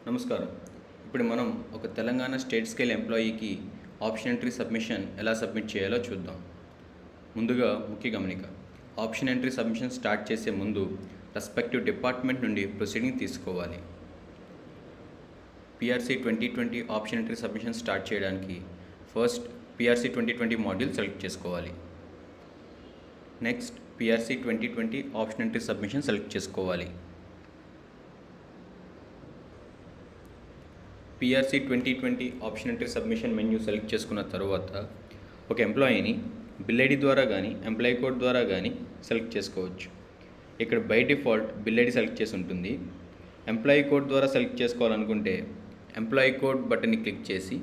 నమస్కారం. ఇప్పుడు మనం ఒక తెలంగాణ స్టేట్ స్కేల్ ఎంప్లాయీకి ఆప్షన్ ఎంట్రీ సబ్మిషన్ ఎలా సబ్మిట్ చేయాలో చూద్దాం. ముందుగా ముఖ్య గమనిక, ఆప్షన్ ఎంట్రీ సబ్మిషన్ స్టార్ట్ చేసే ముందు రెస్పెక్టివ్ డిపార్ట్మెంట్ నుండి ప్రొసీడింగ్ తీసుకోవాలి. PRC 2020 option entry submission start చేయడానికి ఫస్ట్ పిఆర్సీ 2020 మాడ్యూల్ సెలెక్ట్ చేసుకోవాలి. Next PRC 2020 option entry submission select చేసుకోవాలి. PRC 2020 option entry submission menu select చేసుకున్న తర్వాత ఒక ఎంప్లాయీని బిల్ ఐడి ద్వారా కానీ ఎంప్లాయీ కోడ్ ద్వారా కానీ సెలెక్ట్ చేసుకోవచ్చు. ఇక్కడ by default bill ID select చేసి ఉంటుంది. ఎంప్లాయీ కోడ్ ద్వారా సెలెక్ట్ చేసుకోవాలనుకుంటే ఎంప్లాయీ కోడ్ బటన్ని క్లిక్ చేసి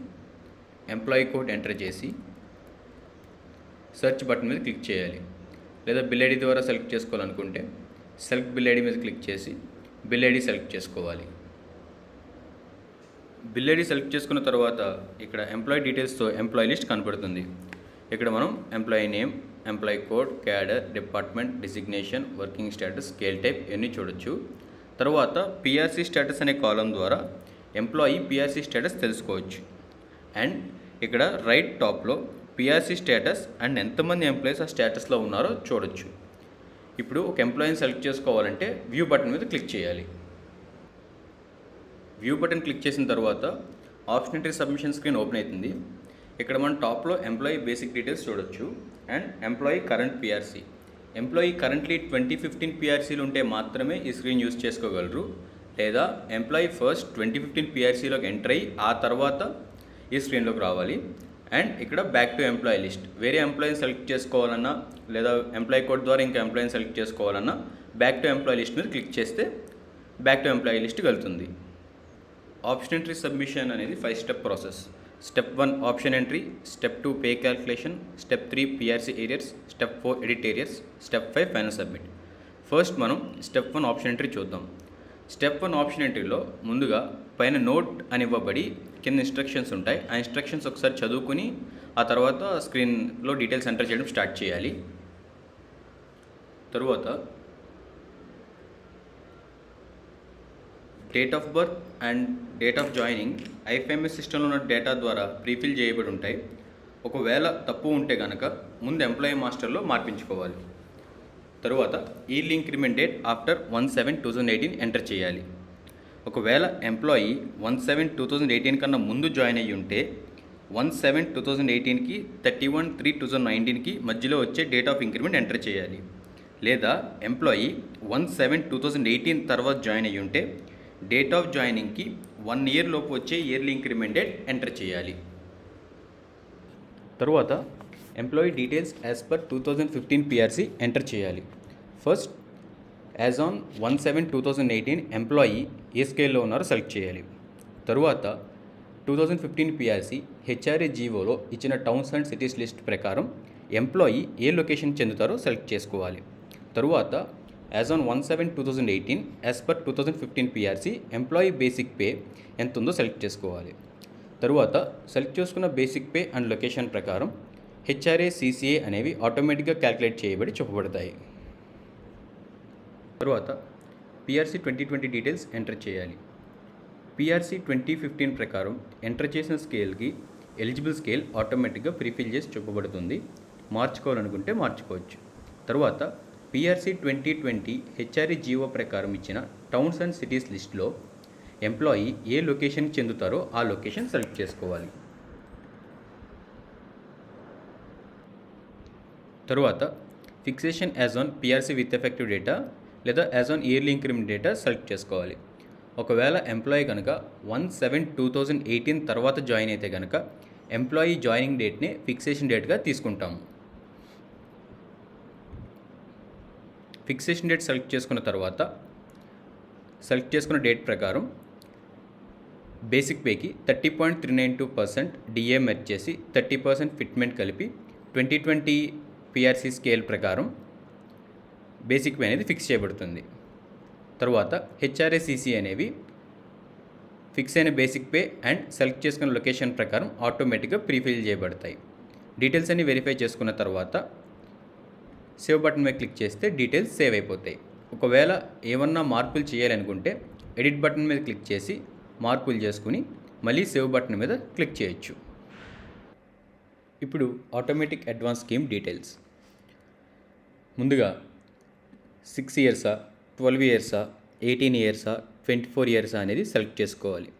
ఎంప్లాయీ కోడ్ ఎంటర్ చేసి సెర్చ్ బటన్ మీద క్లిక్ చేయాలి. లేదా బిల్ ఐడి ద్వారా సెలెక్ట్ చేసుకోవాలనుకుంటే సెలెక్ట్ బిల్ ఐడి మీద క్లిక్ చేసి బిల్ ఐడి సెలెక్ట్ చేసుకోవాలి. బిల్ ఐడి సెలెక్ట్ చేసుకున్న తర్వాత ఇక్కడ ఎంప్లాయీ డీటెయిల్స్తో ఎంప్లాయీ లిస్ట్ కనపడుతుంది. ఇక్కడ మనం employee name, employee code, cadre, department, designation, working status, scale type ఇవన్నీ చూడొచ్చు. తర్వాత పిఆర్సీ స్టేటస్ అనే కాలం ద్వారా ఎంప్లాయీ పిఆర్సీ స్టేటస్ తెలుసుకోవచ్చు. అండ్ ఇక్కడ రైట్ టాప్లో పిఆర్సీ స్టేటస్ అండ్ ఎంతమంది ఎంప్లాయీస్ ఆ స్టేటస్లో ఉన్నారో చూడొచ్చు. ఇప్పుడు ఒక ఎంప్లాయీని సెలెక్ట్ చేసుకోవాలంటే వ్యూ బటన్ మీద క్లిక్ చేయాలి. వ్యూ బటన్ క్లిక్ చేసిన తర్వాత option entry submission screen open అవుతుంది. ఇక్కడ మనం టాప్లో ఎంప్లాయీ బేసిక్ డీటెయిల్స్ చూడొచ్చు and employee current PRC. Employee currently 2015 పిఆర్సీలు ఉంటే మాత్రమే ఈ స్క్రీన్ యూజ్ చేసుకోగలరు. లేదా ఎంప్లాయీ ఫస్ట్ 2015 పిఆర్సీలోకి ఎంటర్ అయ్యి ఆ తర్వాత ఈ స్క్రీన్లోకి రావాలి. అండ్ ఇక్కడ బ్యాక్ టు ఎంప్లాయీ లిస్ట్, వేరే ఎంప్లాయీని సెలెక్ట్ చేసుకోవాలన్నా లేదా ఎంప్లాయీ కోడ్ ద్వారా ఇంకా ఎంప్లాయీని సెలెక్ట్ చేసుకోవాలన్నా బ్యాక్ టు ఎంప్లాయీ లిస్ట్ మీద క్లిక్ చేస్తే బ్యాక్ టు ఎంప్లాయీ లిస్ట్కి వెళ్తుంది. ఆప్షన్ ఎంట్రీ సబ్మిషన్ అనేది 5 step process. Step 1 option entry, step 2 pay calculation, step 3 PRC arrears, step 4 edit arrears, step 5 final submit. First మనం step 1 option entry చూద్దాం. Step 1 option ఎంట్రీలో ముందుగా పైన note అని ఇవ్వబడి కింద instructions ఉంటాయి. ఆ ఇన్స్ట్రక్షన్స్ ఒకసారి చదువుకుని ఆ తర్వాత స్క్రీన్లో డీటెయిల్స్ ఎంటర్ చేయడం స్టార్ట్ చేయాలి. తరువాత date of birth and date of joining IFMS సిస్టంలో ఉన్న డేటా ద్వారా ప్రీఫిల్ చేయబడి ఉంటాయి. ఒకవేళ తప్పు ఉంటే కనుక ముందు ఎంప్లాయీ మాస్టర్లో మార్పించుకోవాలి. తరువాత yearly increment date after 1/7/2018 enter చేయాలి. ఒకవేళ ఎంప్లాయీ 1/7/2018 కన్నా ముందు జాయిన్ అయ్యి ఉంటే 1/7/2018కి 31/3/2019కి మధ్యలో వచ్చే డేట్ ఆఫ్ ఇంక్రిమెంట్ ఎంటర్ చేయాలి. లేదా ఎంప్లాయీ 1/7/2018 తర్వాత జాయిన్ అయ్యి ఉంటే డేట్ ఆఫ్ జాయినింగ్కి 1 ఇయర్ లోపు వచ్చే ఇయర్లీ ఇంక్రిమెంట్ డేట్ ఎంటర్ చేయాలి. తరువాత employee details as per 2015 PRC enter చేయాలి. ఫస్ట్ యాజ్ ఆన్ 1/7/2018 ఎంప్లాయీ ఏ స్కేల్లో ఉన్నారో సెలెక్ట్ చేయాలి. తరువాత 2015 పిఆర్సీ హెచ్ఆర్ఏ జీవోలో ఇచ్చిన టౌన్స్ అండ్ సిటీస్ లిస్ట్ ప్రకారం ఎంప్లాయీ ఏ లొకేషన్ చెందుతారో సెలెక్ట్ చేసుకోవాలి. తరువాత as on 1/7/2018 as per 2015 PRC employee basic pay ఎంత ఉందో సెలెక్ట్ చేసుకోవాలి. తరువాత సెలెక్ట్ చేసుకున్న బేసిక్ పే అండ్ లొకేషన్ ప్రకారం హెచ్ఆర్ఏ, సిసిఏ అనేవి ఆటోమేటిక్గా క్యాలిక్యులేట్ చేయబడి చూపబడతాయి. తరువాత పిఆర్సీ 2020 డీటెయిల్స్ ఎంటర్ చేయాలి. పిఆర్సీ 2015 ప్రకారం ఎంటర్ చేసిన స్కేల్కి ఎలిజిబుల్ స్కేల్ ఆటోమేటిక్గా ప్రీఫిల్ చేసి చూపబడుతుంది. మార్చుకోవాలనుకుంటే మార్చుకోవచ్చు. తరువాత పిఆర్సీ 2020 హెచ్ఆర్ఏ జీవో ప్రకారం ఇచ్చిన టౌన్స్ అండ్ సిటీస్ లిస్ట్లో ఎంప్లాయీ ఏ లొకేషన్కి చెందుతారో ఆ లొకేషన్ సెలెక్ట్ చేసుకోవాలి. తరువాత fixation as on PRC with effective data లేదా as on yearly increment data select చేసుకోవాలి. ఒకవేళ ఎంప్లాయీ కనుక 1/7/2018 తర్వాత జాయిన్ అయితే కనుక ఎంప్లాయీ జాయినింగ్ డేట్ని ఫిక్సేషన్ డేట్గా తీసుకుంటాము. ఫిక్సేషన్ డేట్ సెలెక్ట్ చేసుకున్న తర్వాత సెలెక్ట్ చేసుకున్న డేట్ ప్రకారం బేసిక్ పేకి 30.392% డిఏ మెర్జ్ చేసి 30% ఫిట్మెంట్ కలిపి 2020 పిఆర్సీ స్కేల్ ప్రకారం బేసిక్ పే అనేది ఫిక్స్ చేయబడుతుంది. తరువాత హెచ్ఆర్ఏ, సిసి అనేవి ఫిక్స్ అయిన బేసిక్ పే అండ్ సెలెక్ట్ చేసుకున్న లొకేషన్ ప్రకారం ఆటోమేటిక్గా ప్రీఫిల్ చేయబడతాయి. డీటెయిల్స్ అన్ని వెరిఫై చేసుకున్న తర్వాత సేవ్ బటన్ మీద క్లిక్ చేస్తే డీటెయిల్స్ సేవ్ అయిపోతాయి. ఒకవేళ ఏమన్నా మార్పులు చేయాలనుకుంటే ఎడిట్ బటన్ మీద క్లిక్ చేసి మార్పులు చేసుకుని మళ్ళీ సేవ్ బటన్ మీద క్లిక్ చేయొచ్చు. ఇప్పుడు ఆటోమేటిక్ అడ్వాన్స్ స్కీమ్ డీటెయిల్స్. ముందుగా 6 ఇయర్సా, 12 ఇయర్సా, 18 ఇయర్సా, 24 ఇయర్సా అనేది సెలెక్ట్ చేసుకోవాలి.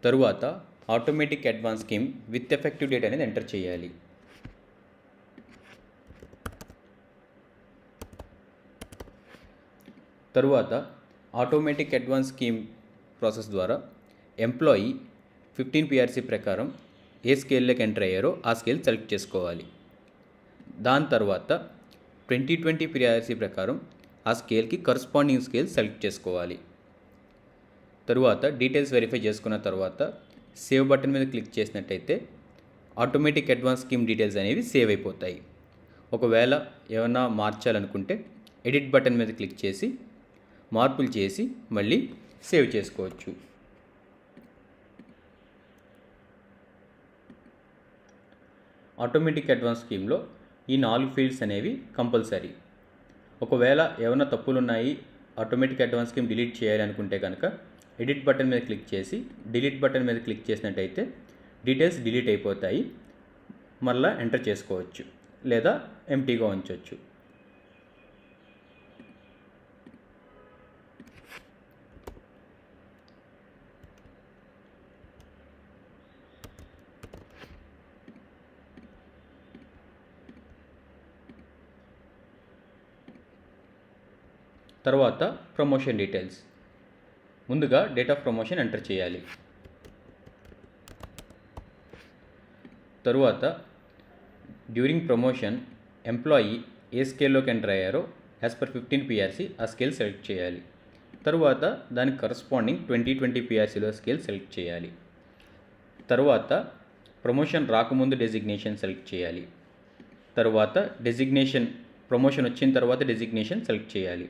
తరువాత automatic advance scheme with effective date అనేది ఎంటర్ చేయాలి. తరువాత ఆటోమేటిక్ అడ్వాన్స్ స్కీమ్ ప్రాసెస్ ద్వారా ఎంప్లాయీ 15 PRC ప్రకారం ఏ స్కేల్లోకి ఎంటర్ అయ్యారో ఆ స్కేల్ సెలెక్ట్ చేసుకోవాలి. దాని తర్వాత 2020 PRC ప్రకారం ఆ స్కేల్కి కరస్పాండింగ్ స్కేల్ సెలెక్ట్ చేసుకోవాలి. తరువాత డీటెయిల్స్ వెరిఫై చేసుకున్న తర్వాత సేవ్ బటన్ మీద క్లిక్ చేసినట్టయితే ఆటోమేటిక్ అడ్వాన్స్ స్కీమ్ డీటెయిల్స్ అనేవి సేవ్ అయిపోతాయి. ఒకవేళ ఏమైనా మార్చాలనుకుంటే ఎడిట్ బటన్ మీద క్లిక్ చేసి మార్పులు చేసి మళ్ళీ సేవ్ చేసుకోవచ్చు. ఆటోమేటిక్ అడ్వాన్స్ స్కీమ్లో ఈ 4 ఫీల్డ్స్ అనేవి కంపల్సరీ. ఒకవేళ ఏమైనా తప్పులు ఉన్నాయి, ఆటోమేటిక్ అడ్వాన్స్ స్కీమ్ డిలీట్ చేయాలి అనుకుంటే కనుక ఎడిట్ బటన్ మీద క్లిక్ చేసి డిలీట్ బటన్ మీద క్లిక్ చేసినట్టయితే డీటెయిల్స్ డిలీట్ అయిపోతాయి. మళ్ళీ ఎంటర్ చేసుకోవచ్చు లేదా ఎంటీగా ఉంచవచ్చు. తర్వాత ప్రమోషన్ డీటెయిల్స్. ముందుగా డేట్ ఆఫ్ ప్రమోషన్ ఎంటర్ చేయాలి. తరువాత డ్యూరింగ్ ప్రమోషన్ ఎంప్లాయీ ఏ స్కేల్లోకి ఎంటర్ అయ్యారో యాజ్ పర్ 15 PRC ఆ స్కేల్ సెలెక్ట్ చేయాలి. తరువాత దానికి కరస్పాండింగ్ 2020 PRCలో స్కేల్ సెలెక్ట్ చేయాలి. తరువాత ప్రమోషన్ రాకముందు డెసిగ్నేషన్ సెలెక్ట్ చేయాలి. తరువాత డెసిగ్నేషన్ ప్రమోషన్ వచ్చిన తర్వాత డెసిగ్నేషన్ సెలెక్ట్ చేయాలి.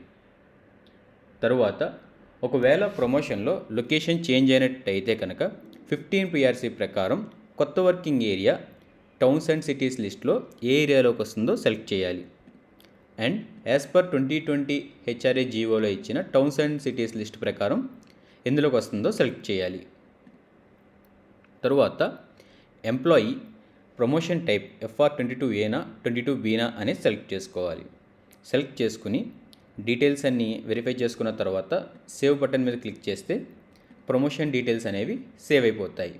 తరువాత ఒకవేళ ప్రమోషన్లో లొకేషన్ చేంజ్ అయినట్టయితే కనుక 15 PRC ప్రకారం కొత్త working area towns and cities లిస్ట్లో ఏ ఏరియాలోకి వస్తుందో సెలెక్ట్ చేయాలి. అండ్ యాజ్ పర్ 2020 HRA జీవోలో ఇచ్చిన టౌన్స్ అండ్ సిటీస్ లిస్ట్ ప్రకారం ఎందులోకి వస్తుందో సెలెక్ట్ చేయాలి. తరువాత ఎంప్లాయీ ప్రమోషన్ టైప్ FR22Aనా 22Bనా అనేది సెలెక్ట్ చేసుకోవాలి. సెలెక్ట్ చేసుకుని డీటెయిల్స్ అన్నీ వెరిఫై చేసుకున్న తర్వాత సేవ్ బటన్ మీద క్లిక్ చేస్తే ప్రమోషన్ డీటెయిల్స్ అనేవి సేవ్ అయిపోతాయి.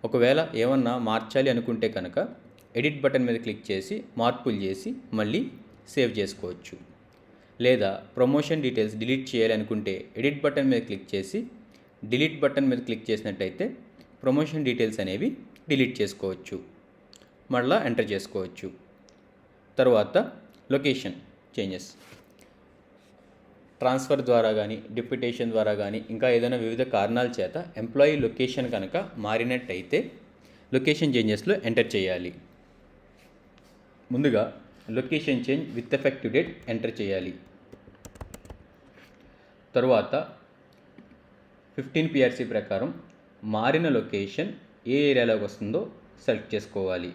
ఒకవేళ ఏమన్నా మార్చాలి అనుకుంటే కనుక ఎడిట్ బటన్ మీద క్లిక్ చేసి మార్పులు చేసి మళ్ళీ సేవ్ చేసుకోవచ్చు. లేదా ప్రమోషన్ డీటెయిల్స్ డిలీట్ చేయాలి అనుకుంటే ఎడిట్ బటన్ మీద క్లిక్ చేసి డిలీట్ బటన్ మీద క్లిక్ చేసినట్టయితే ప్రమోషన్ డీటెయిల్స్ అనేవి డిలీట్ చేసుకోవచ్చు. మళ్ళీ ఎంటర్ చేసుకోవచ్చు. తర్వాత లొకేషన్ చేంజెస్. ట్రాన్స్ఫర్ ద్వారా కానీ డిప్యుటేషన్ ద్వారా కానీ ఇంకా ఏదైనా వివిధ కారణాల చేత ఎంప్లాయీ లొకేషన్ కనుక మారినట్టయితే లొకేషన్ చేంజెస్లో ఎంటర్ చేయాలి. ముందుగా location change with effective date enter చేయాలి. తరువాత 15 PRC ప్రకారం మారిన లొకేషన్ ఏ ఏరియాలోకి వస్తుందో సెలెక్ట్ చేసుకోవాలి.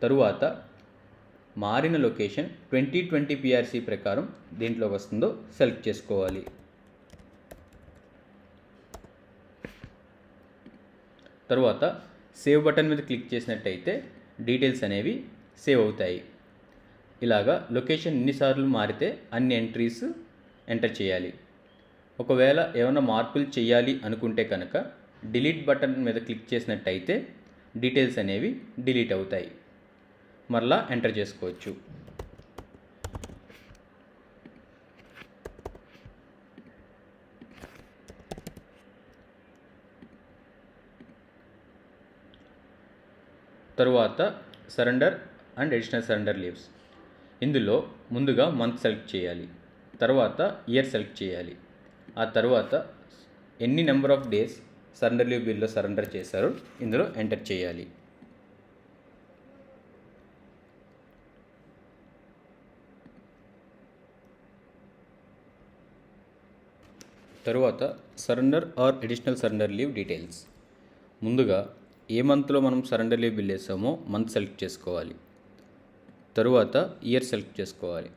తరువాత మారిన లొకేషన్ 2020 PRC ప్రకారం దేంట్లోకి వస్తుందో సెలెక్ట్ చేసుకోవాలి. తరువాత సేవ్ బటన్ మీద క్లిక్ చేసినట్టయితే డీటెయిల్స్ అనేవి సేవ్ అవుతాయి. ఇలాగా లొకేషన్ ఎన్నిసార్లు మారితే అన్ని ఎంట్రీస్ ఎంటర్ చేయాలి. ఒకవేళ ఏమైనా మార్పులు చేయాలి అనుకుంటే కనుక డిలీట్ బటన్ మీద క్లిక్ చేసినట్టయితే డీటెయిల్స్ అనేవి డిలీట్ అవుతాయి. మరలా ఎంటర్ చేసుకోవచ్చు. తరువాత surrender and additional surrender leaves. ఇందులో ముందుగా మంత్ సెలెక్ట్ చేయాలి. తర్వాత ఇయర్ సెలెక్ట్ చేయాలి. ఆ తర్వాత ఎన్ని number of days surrender leave బిల్లో సరెండర్ చేశారో ఇందులో ఎంటర్ చేయాలి. తరువాత surrender or additional surrender leave details. ముందుగా ఏ మంత్లో మనం సరెండర్ లీవ్ బిల్ వేసామో మంత్ సెలెక్ట్ చేసుకోవాలి. తరువాత ఇయర్ సెలెక్ట్ చేసుకోవాలి.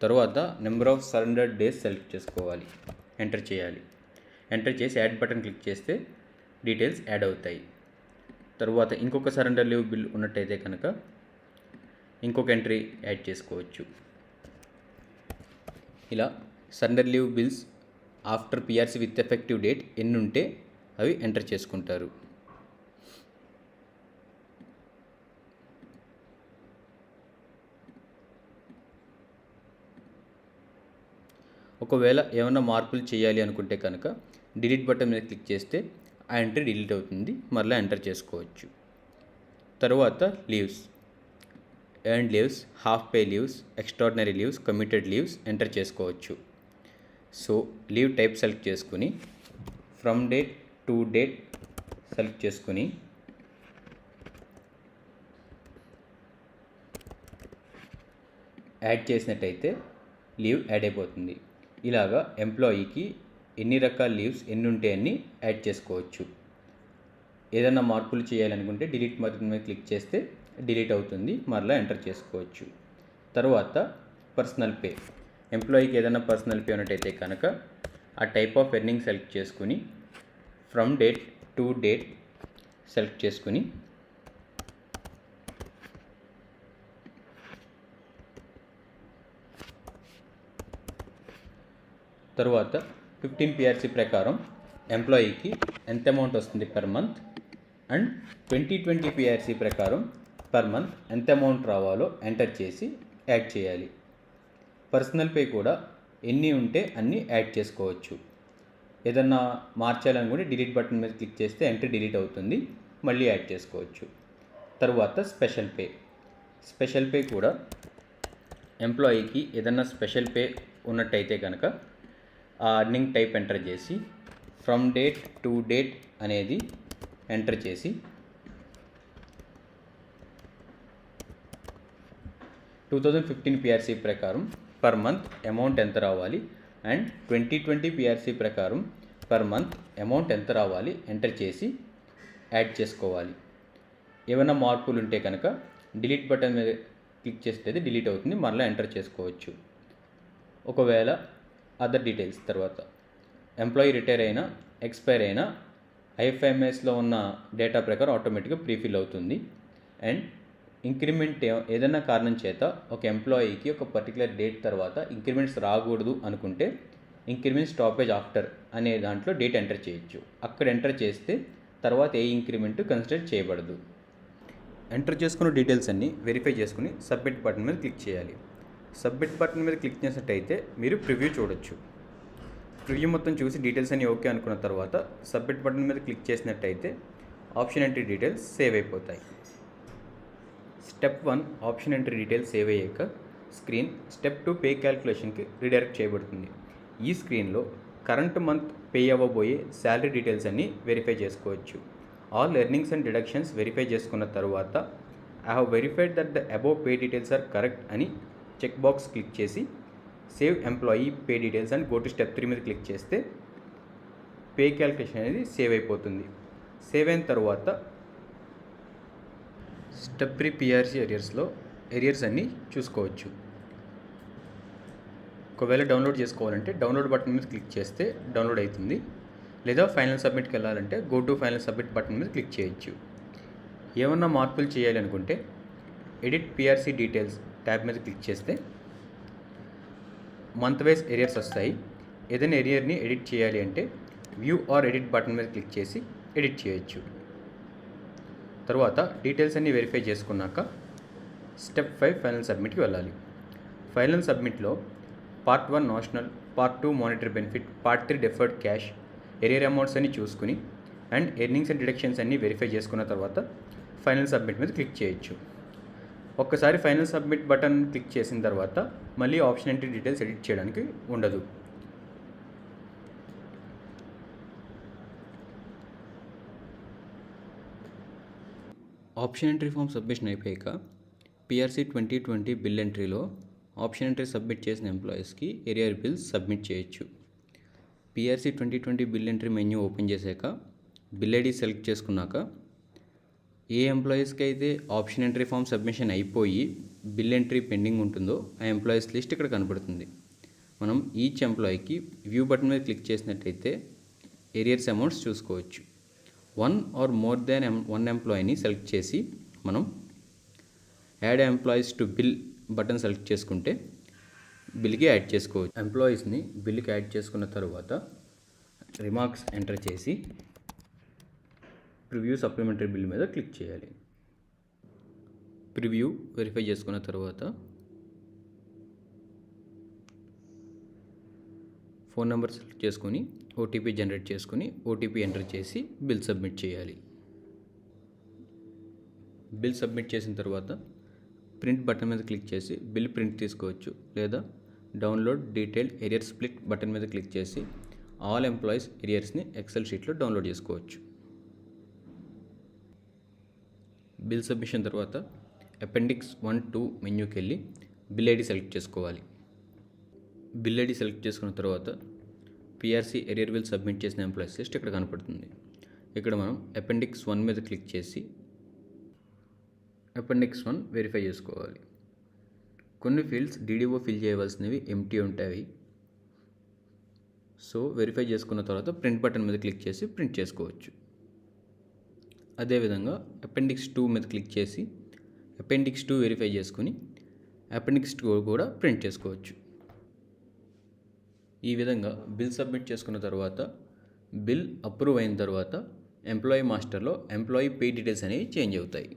తరువాత number of surrender days select చేసుకోవాలి. ఎంటర్ చేయాలి. ఎంటర్ చేసి యాడ్ బటన్ క్లిక్ చేస్తే డీటెయిల్స్ యాడ్ అవుతాయి. తరువాత ఇంకొక సరెండర్ లీవ్ బిల్ ఉన్నట్టయితే కనుక ఇంకొక ఎంట్రీ యాడ్ చేసుకోవచ్చు. ఇలా surrender leave bills after PRC with effective date ఎన్ని ఉంటే అవి ఎంటర్ చేసుకుంటారు. ఒకవేళ ఏమైనా మార్పులు చేయాలి అనుకుంటే కనుక డిలీట్ బటన్ మీద క్లిక్ చేస్తే ఆ ఎంట్రీ డిలీట్ అవుతుంది, మరలా ఎంటర్ చేసుకోవచ్చు. తరువాత leaves, earned leaves, half pay leaves, extraordinary leaves, committed leaves enter చేసుకోవచ్చు. సో లీవ్ టైప్ సెలెక్ట్ చేసుకుని from date to date select చేసుకుని యాడ్ చేసినట్టయితే లీవ్ యాడ్ అయిపోతుంది. ఇలాగా ఎంప్లాయీకి ఎన్ని రకాల లీవ్స్ ఎన్ని ఉంటే అన్ని యాడ్ చేసుకోవచ్చు. ఏదైనా మార్పులు చేయాలనుకుంటే డిలీట్ బటన్ మీద క్లిక్ చేస్తే డిలీట్ అవుతుంది, మరలా ఎంటర్ చేసుకోవచ్చు. తర్వాత పర్సనల్ పే, ఎంప్లాయీకి ఏదైనా పర్సనల్ పే ఉన్నట్టయితే కనుక ఆ టైప్ ఆఫ్ ఎర్నింగ్ సెలెక్ట్ చేసుకుని from date to date select చేసుకుని తరువాత 15 PRC ప్రకారం ఎంప్లాయీకి ఎంత అమౌంట్ వస్తుంది పర్ మంత్ అండ్ 2020 PRC ప్రకారం పర్ మంత్ ఎంత అమౌంట్ రావాలో ఎంటర్ చేసి యాడ్ చేయాలి. పర్సనల్ పే కూడా ఎన్ని ఉంటే అన్ని యాడ్ చేసుకోవచ్చు. ఏదన్నా మార్చాలనుకుంటే డిలీట్ బటన్ మీద క్లిక్ చేస్తే ఎంట్రీ డిలీట్ అవుతుంది, మళ్ళీ యాడ్ చేసుకోవచ్చు. తరువాత స్పెషల్ పే కూడా ఎంప్లాయీకి ఏదన్నా స్పెషల్ పే ఉన్నట్టయితే కనుక ఆ అర్నింగ్ టైప్ ఎంటర్ చేసి ఫ్రమ్ డేట్ టు డేట్ అనేది ఎంటర్ చేసి 2015 PRC ప్రకారం పర్ మంత్ అమౌంట్ ఎంత రావాలి అండ్ 2020 PRC ప్రకారం పర్ మంత్ అమౌంట్ ఎంత రావాలి ఎంటర్ చేసి యాడ్ చేసుకోవాలి. ఏమైనా మార్పులు ఉంటే కనుక డిలీట్ బటన్ మీద క్లిక్ చేస్తే డిలీట్ అవుతుంది, మరలా ఎంటర్ చేసుకోవచ్చు. ఒకవేళ అదర్ డీటెయిల్స్ తర్వాత ఎంప్లాయీ రిటైర్ అయినా ఎక్స్పైర్ అయినా ఐఎఫ్ఎంఎస్లో ఉన్న డేటా ప్రకారం ఆటోమేటిక్గా ప్రీఫిల్ అవుతుంది. అండ్ ఇంక్రిమెంట్ ఏదైనా కారణం చేత ఒక ఎంప్లాయీకి ఒక పర్టికులర్ డేట్ తర్వాత ఇంక్రిమెంట్స్ రాకూడదు అనుకుంటే ఇంక్రిమెంట్ స్టాపేజ్ ఆఫ్టర్ అనే దాంట్లో డేట్ ఎంటర్ చేయొచ్చు. అక్కడ ఎంటర్ చేస్తే తర్వాత ఏ ఇంక్రిమెంట్ కన్సిడర్ చేయబడదు. ఎంటర్ చేసుకున్న డీటెయిల్స్ అన్నీ వెరిఫై చేసుకుని సబ్మిట్ బటన్ మీద క్లిక్ చేయాలి. సబ్మిట్ బటన్ మీద క్లిక్ చేసినట్టయితే మీరు ప్రివ్యూ చూడొచ్చు. ప్రివ్యూ మొత్తం చూసి డీటెయిల్స్ అన్నీ ఓకే అనుకున్న తర్వాత సబ్మిట్ బటన్ మీద క్లిక్ చేసినట్టయితే ఆప్షన్ ఎంట్రీ డీటెయిల్స్ సేవ్ అయిపోతాయి. Step 1 option entry details save అయ్యాక స్క్రీన్ స్టెప్ 2 పే క్యాల్కులేషన్కి రీడైరెక్ట్ చేయబడుతుంది. ఈ స్క్రీన్లో కరెంట్ మంత్ పే అవ్వబోయే శాలరీ డీటెయిల్స్ అన్నీ వెరిఫై చేసుకోవచ్చు. All earnings and deductions verify చేసుకున్న తర్వాత I have verified that the above pay details are correct అని చెక్ బాక్స్ క్లిక్ చేసి సేవ్ ఎంప్లాయీ పే డీటెయిల్స్ అని గో టు స్టెప్ 3 మీద click చేస్తే పే క్యాల్కులేషన్ అనేది సేవ్ అయిపోతుంది. సేవ్ అయిన తర్వాత స్టెప్ 3 పిఆర్సీ ఎరియర్స్లో ఎరియర్స్ అన్నీ చూసుకోవచ్చు. ఒకవేళ డౌన్లోడ్ చేసుకోవాలంటే డౌన్లోడ్ బటన్ మీద క్లిక్ చేస్తే డౌన్లోడ్ అవుతుంది, లేదా ఫైనల్ సబ్మిట్కి వెళ్ళాలంటే go to final submit button మీద క్లిక్ చేయొచ్చు. ఏమన్నా మార్పులు చేయాలనుకుంటే ఎడిట్ పిఆర్సీ డీటెయిల్స్ ట్యాబ్ మీద క్లిక్ చేస్తే మంత్ వైజ్ ఎరియర్స్ వస్తాయి. ఏదైనా ఎరియర్ని ఎడిట్ చేయాలి అంటే వ్యూ ఆర్ ఎడిట్ బటన్ మీద క్లిక్ చేసి ఎడిట్ చేయొచ్చు. తర్వాత డీటెయిల్స్ అన్నీ వెరిఫై చేసుకున్నాక స్టెప్ 5 ఫైనల్ సబ్మిట్కి వెళ్ళాలి. ఫైనల్ సబ్మిట్లో part 1 notional, part 2 monetary benefit, part 3 deferred cash arrear amounts అన్ని చూసుకుని అండ్ ఎర్నింగ్స్ అండ్ డిడక్షన్స్ అన్నీ వెరిఫై చేసుకున్న తర్వాత ఫైనల్ సబ్మిట్ మీద క్లిక్ చేయొచ్చు. ఒక్కసారి ఫైనల్ సబ్మిట్ బటన్ క్లిక్ చేసిన తర్వాత మళ్ళీ ఆప్షన్ ఎంట్రీ డీటెయిల్స్ ఎడిట్ చేయడానికి ఉండదు. ఆప్షన్ ఎంట్రీ ఫామ్ సబ్మిషన్ అయిపోయాక పిఆర్సీ 2020 బిల్ ఎంట్రీలో ఆప్షన్ ఎంట్రీ సబ్మిట్ చేసిన ఎంప్లాయీస్కి ఎరియర్ బిల్స్ సబ్మిట్ చేయొచ్చు. PRC 2020 bill entry menu open చేశాక బిల్ ఐడి సెలెక్ట్ చేసుకున్నాక ఏ ఎంప్లాయీస్కి అయితే ఆప్షన్ ఎంట్రీ ఫామ్ సబ్మిషన్ అయిపోయి బిల్ ఎంట్రీ పెండింగ్ ఉంటుందో ఆ ఎంప్లాయీస్ లిస్ట్ ఇక్కడ కనబడుతుంది. మనం ఈచ్ ఎంప్లాయీకి వ్యూ బటన్ మీద క్లిక్ చేసినట్టయితే ఏరియర్స్ అమౌంట్స్ చూసుకోవచ్చు. 1 or more than 1 ఎంప్లాయీని సెలెక్ట్ చేసి మనం add employees to bill button select చేసుకుంటే బిల్కి యాడ్ చేసుకోవచ్చు. ఎంప్లాయీస్ని బిల్కి యాడ్ చేసుకున్న తర్వాత రిమార్క్స్ ఎంటర్ చేసి ప్రివ్యూ సప్లిమెంటరీ బిల్ మీద క్లిక్ చేయాలి. ప్రివ్యూ వెరిఫై చేసుకున్న తర్వాత ఫోన్ నెంబర్ సెలెక్ట్ చేసుకొని ఓటీపీ జనరేట్ చేసుకొని ఓటీపీ ఎంటర్ చేసి బిల్ సబ్మిట్ చేయాలి. బిల్ సబ్మిట్ చేసిన తర్వాత ప్రింట్ బటన్ మీద క్లిక్ చేసి బిల్ ప్రింట్ తీసుకోవచ్చు, లేదా download detailed aerial split button మీద క్లిక్ చేసి ఆల్ ఎంప్లాయీస్ ఏరియర్స్ని ఎక్సెల్ షీట్లో డౌన్లోడ్ చేసుకోవచ్చు. బిల్ సబ్మిషన్ తర్వాత అపెండిక్స్ 1-2 మెన్యూకి వెళ్ళి బిల్ ఐడి సెలెక్ట్ చేసుకోవాలి. బిల్ ఐడి సెలెక్ట్ చేసుకున్న తర్వాత పిఆర్సీ ఏరియర్ బిల్ సబ్మిట్ చేసిన ఎంప్లాయీస్ లిస్ట్ ఇక్కడ కనపడుతుంది. ఇక్కడ మనం అపెండిక్స్ 1 మీద క్లిక్ చేసి అపెండిక్స్ 1 వెరిఫై చేసుకోవాలి. కొన్ని ఫీల్డ్స్ డీడీఓ ఫిల్ చేయవలసినవి ఎంటీ ఉంటాయి. సో వెరిఫై చేసుకున్న తర్వాత ప్రింట్ బటన్ మీద క్లిక్ చేసి ప్రింట్ చేసుకోవచ్చు. అదేవిధంగా అపెండిక్స్ 2 మీద క్లిక్ చేసి అపెండిక్స్ 2 వెరిఫై చేసుకుని అపెండిక్స్ 2 కూడా ప్రింట్ చేసుకోవచ్చు. ఈ విధంగా బిల్ సబ్మిట్ చేసుకున్న తర్వాత బిల్ అప్రూవ్ అయిన తర్వాత ఎంప్లాయీ మాస్టర్లో ఎంప్లాయీ పే డీటెయిల్స్ అనేవి చేంజ్ అవుతాయి.